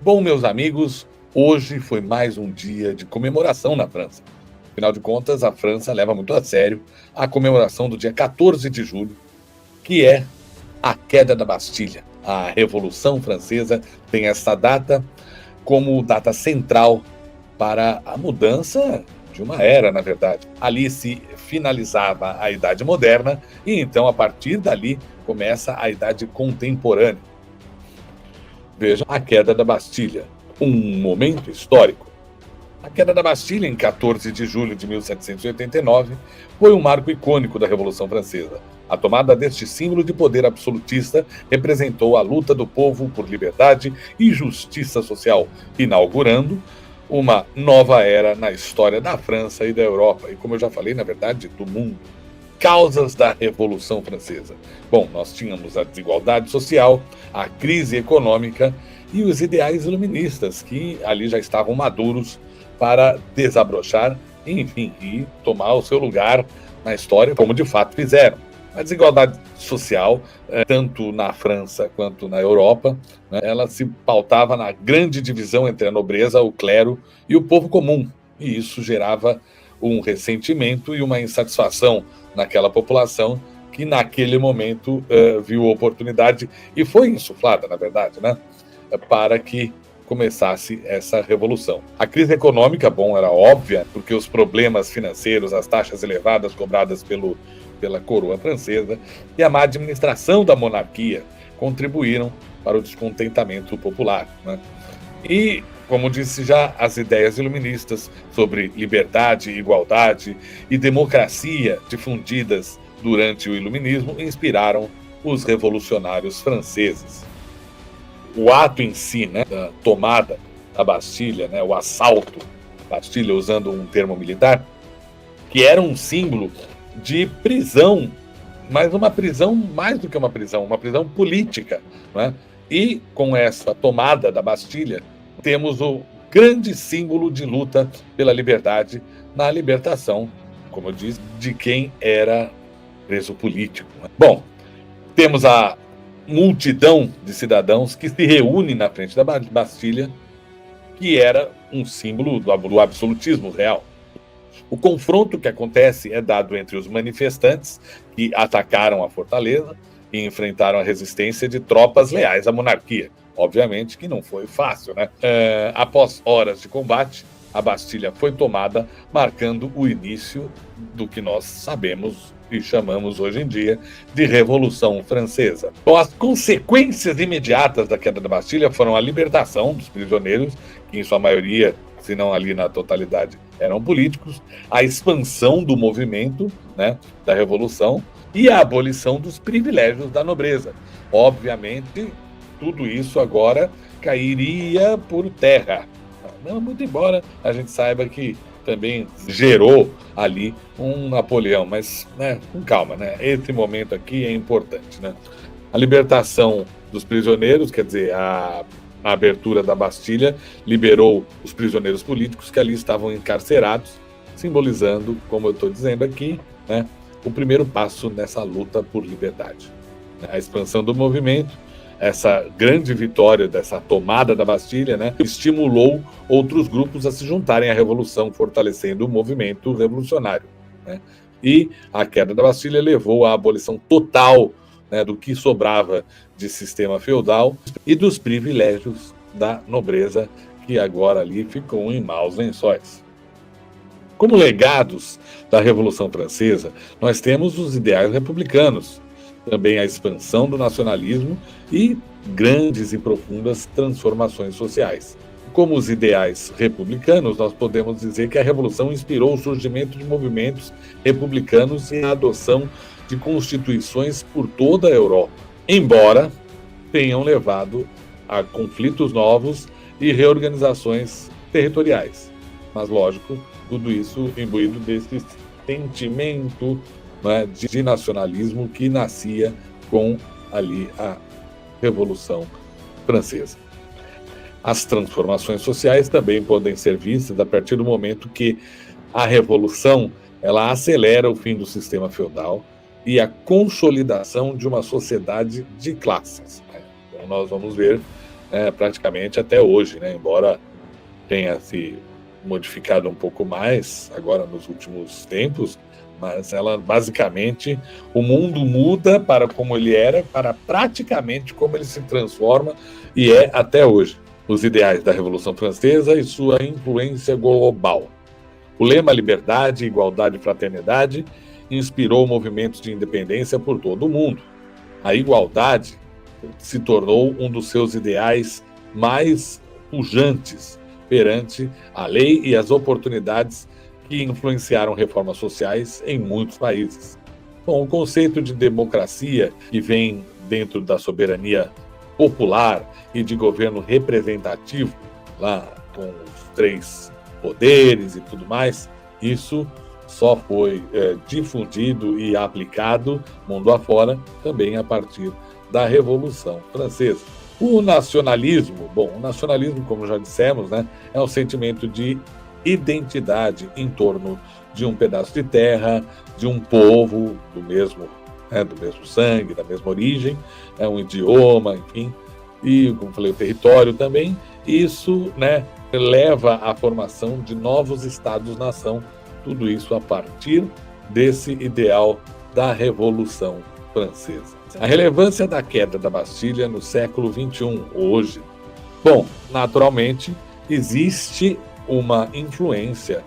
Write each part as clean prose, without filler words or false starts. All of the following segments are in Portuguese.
Bom, meus amigos, hoje foi mais um dia de comemoração na França. Afinal de contas, a França leva muito a sério a comemoração do dia 14 de julho, que é a queda da Bastilha. A Revolução Francesa tem essa data como data central para a mudança de uma era, na verdade. Ali se finalizava a Idade Moderna e então, a partir dali, começa a Idade Contemporânea. Veja a queda da Bastilha, um momento histórico. A queda da Bastilha, em 14 de julho de 1789, foi um marco icônico da Revolução Francesa. A tomada deste símbolo de poder absolutista representou a luta do povo por liberdade e justiça social, inaugurando uma nova era na história da França e da Europa, e como eu já falei, na verdade, do mundo. Causas da Revolução Francesa. Bom, nós tínhamos a desigualdade social, a crise econômica e os ideais iluministas, que ali já estavam maduros para desabrochar, enfim, e tomar o seu lugar na história, como de fato fizeram. A desigualdade social, tanto na França quanto na Europa, né, ela se pautava na grande divisão entre a nobreza, o clero e o povo comum, e isso gerava um ressentimento e uma insatisfação naquela população que naquele momento viu a oportunidade e foi insuflada, na verdade, né, para que começasse essa revolução. A crise econômica, bom, era óbvia, porque os problemas financeiros, as taxas elevadas cobradas pela coroa francesa e a má administração da monarquia contribuíram para o descontentamento popular, né? E, como disse já, as ideias iluministas sobre liberdade, igualdade e democracia difundidas durante o iluminismo inspiraram os revolucionários franceses. O ato em si, né, da tomada da Bastilha, né, o assalto à Bastilha, usando um termo militar, que era um símbolo de prisão, mas uma prisão mais do que uma prisão política, né? E com essa tomada da Bastilha, temos o grande símbolo de luta pela liberdade na libertação, como eu disse, de quem era preso político, né? Bom, temos a multidão de cidadãos que se reúne na frente da Bastilha, que era um símbolo do absolutismo real. O confronto que acontece é dado entre os manifestantes que atacaram a fortaleza e enfrentaram a resistência de tropas leais à monarquia. Obviamente que não foi fácil, né? Após horas de combate, a Bastilha foi tomada, marcando o início do que nós sabemos e chamamos hoje em dia de Revolução Francesa. Bom, as consequências imediatas da queda da Bastilha foram a libertação dos prisioneiros, que em sua maioria, se não ali na totalidade, eram políticos, a expansão do movimento, né, da Revolução e a abolição dos privilégios da nobreza. Obviamente, tudo isso agora cairia por terra. Não, muito embora a gente saiba que também gerou ali um Napoleão, mas, né, com calma, né? Esse momento aqui é importante, né? A libertação dos prisioneiros, quer dizer, a abertura da Bastilha liberou os prisioneiros políticos que ali estavam encarcerados, simbolizando, como eu estou dizendo aqui, né, o primeiro passo nessa luta por liberdade. A expansão do movimento, essa grande vitória dessa tomada da Bastilha, né, estimulou outros grupos a se juntarem à revolução, fortalecendo o movimento revolucionário, né? E a queda da Bastilha levou à abolição total, né, do que sobrava de sistema feudal e dos privilégios da nobreza, que agora ali ficam em maus lençóis. Como legados da Revolução Francesa, nós temos os ideais republicanos, também a expansão do nacionalismo e grandes e profundas transformações sociais. Como os ideais republicanos, nós podemos dizer que a Revolução inspirou o surgimento de movimentos republicanos e a adoção de constituições por toda a Europa, embora tenham levado a conflitos novos e reorganizações territoriais. Mas, lógico, tudo isso imbuído desse sentimento, né, de nacionalismo que nascia com ali a Revolução Francesa. As transformações sociais também podem ser vistas a partir do momento que a Revolução ela acelera o fim do sistema feudal e a consolidação de uma sociedade de classes. Então, nós vamos ver praticamente até hoje, né? Embora tenha se modificado um pouco mais agora nos últimos tempos, mas ela basicamente, o mundo muda para como ele era, para praticamente como ele se transforma e é até hoje. Os ideais da Revolução Francesa e sua influência global. O lema liberdade, igualdade e fraternidade inspirou movimentos de independência por todo o mundo. A igualdade se tornou um dos seus ideais mais pujantes perante a lei e as oportunidades que influenciaram reformas sociais em muitos países. Bom, o conceito de democracia, que vem dentro da soberania popular e de governo representativo, lá com os 3 poderes e tudo mais, isso só foi difundido e aplicado mundo afora também a partir da Revolução Francesa. O nacionalismo, como já dissemos, né, é um sentimento de identidade em torno de um pedaço de terra, de um povo do mesmo sangue, da mesma origem, um idioma, enfim, e, como falei, o território também. Isso, né, leva à formação de novos estados-nação, tudo isso a partir desse ideal da Revolução Francesa. A relevância da queda da Bastilha no século XXI, hoje. Bom, naturalmente, existe uma influência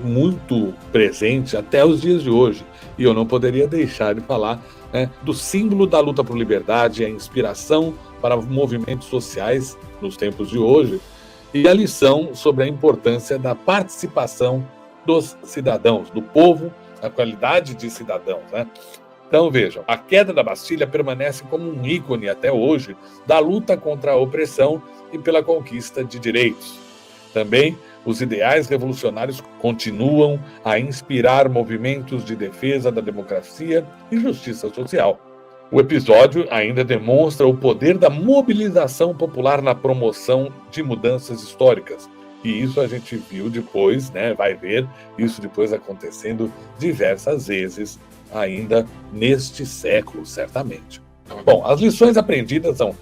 muito presente até os dias de hoje. E eu não poderia deixar de falar, né, do símbolo da luta por liberdade, a inspiração para movimentos sociais nos tempos de hoje, e a lição sobre a importância da participação dos cidadãos, do povo, a qualidade de cidadãos, né? Então, vejam, a queda da Bastilha permanece como um ícone até hoje da luta contra a opressão e pela conquista de direitos. Também, os ideais revolucionários continuam a inspirar movimentos de defesa da democracia e justiça social. O episódio ainda demonstra o poder da mobilização popular na promoção de mudanças históricas. E isso a gente viu depois, né? Vai ver isso depois acontecendo diversas vezes ainda neste século, certamente. Bom, as lições aprendidas são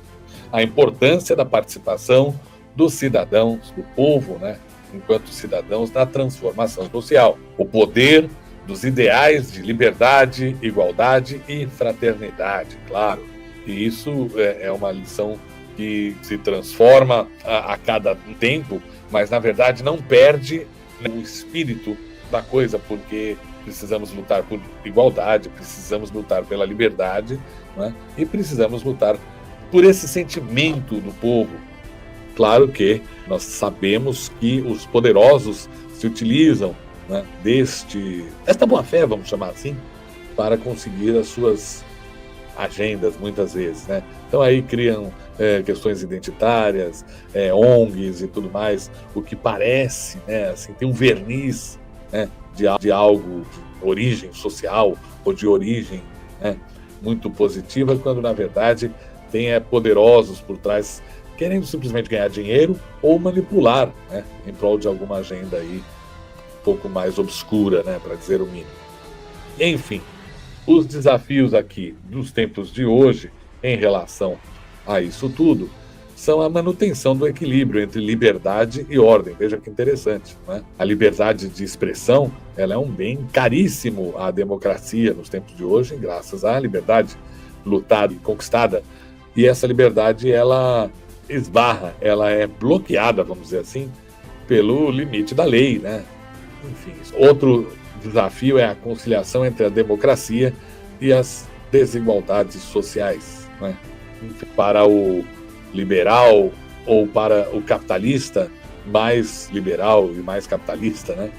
a importância da participação dos cidadãos, do povo, né, enquanto cidadãos, na transformação social, o poder dos ideais de liberdade, igualdade e fraternidade, claro. E isso é uma lição que se transforma a cada tempo, mas na verdade não perde o espírito da coisa, porque precisamos lutar por igualdade, precisamos lutar pela liberdade, né? E precisamos lutar por esse sentimento do povo. Claro que nós sabemos que os poderosos se utilizam, né, desta boa-fé, vamos chamar assim, para conseguir as suas agendas, muitas vezes, né? Então aí criam questões identitárias, ONGs e tudo mais, o que parece, né, assim, tem um verniz, né, de algo de origem social ou de origem, né, muito positiva, quando na verdade tem poderosos por trás querendo simplesmente ganhar dinheiro ou manipular, né, em prol de alguma agenda aí um pouco mais obscura, né, para dizer o mínimo. Enfim, os desafios aqui dos tempos de hoje em relação a isso tudo são a manutenção do equilíbrio entre liberdade e ordem. Veja que interessante, né? A liberdade de expressão, ela é um bem caríssimo à democracia nos tempos de hoje, graças à liberdade lutada e conquistada. E essa liberdade, ela esbarra, ela é bloqueada, vamos dizer assim, pelo limite da lei, né? Enfim, outro desafio é a conciliação entre a democracia e as desigualdades sociais, né? Para o liberal ou para o capitalista mais liberal e mais capitalista, né?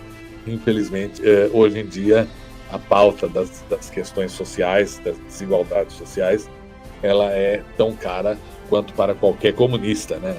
Infelizmente, hoje em dia, a pauta das questões sociais, das desigualdades sociais, ela é tão cara quanto para qualquer comunista, né?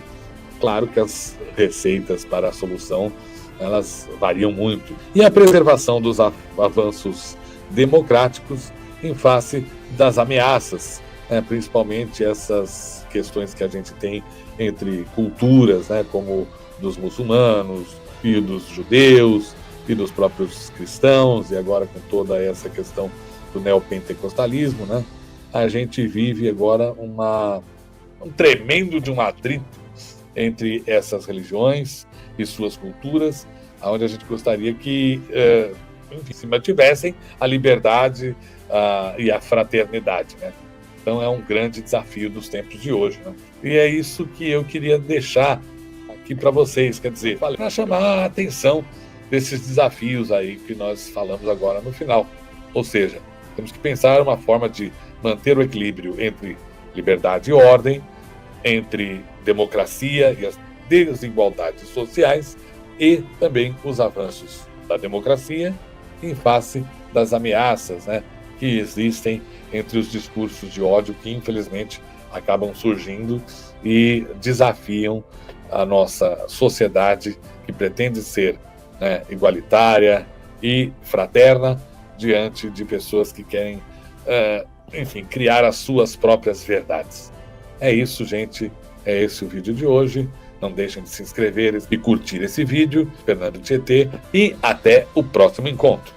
Claro que as receitas para a solução, elas variam muito. E a preservação dos avanços democráticos em face das ameaças, né? Principalmente essas questões que a gente tem entre culturas, né? Como dos muçulmanos e dos judeus e dos próprios cristãos, e agora com toda essa questão do neopentecostalismo, né? A gente vive agora uma um tremendo de um atrito entre essas religiões e suas culturas, onde a gente gostaria que, enfim, se mantivessem a liberdade e a fraternidade, né? Então é um grande desafio dos tempos de hoje, né? E é isso que eu queria deixar aqui para vocês, quer dizer, para chamar a atenção desses desafios aí que nós falamos agora no final. Ou seja, temos que pensar uma forma de manter o equilíbrio entre liberdade e ordem, entre democracia e as desigualdades sociais e também os avanços da democracia em face das ameaças, né, que existem entre os discursos de ódio que, infelizmente, acabam surgindo e desafiam a nossa sociedade que pretende ser, né, igualitária e fraterna diante de pessoas que querem, enfim, criar as suas próprias verdades. É isso, gente. É esse o vídeo de hoje. Não deixem de se inscrever e curtir esse vídeo. Fernando Tietê. E até o próximo encontro.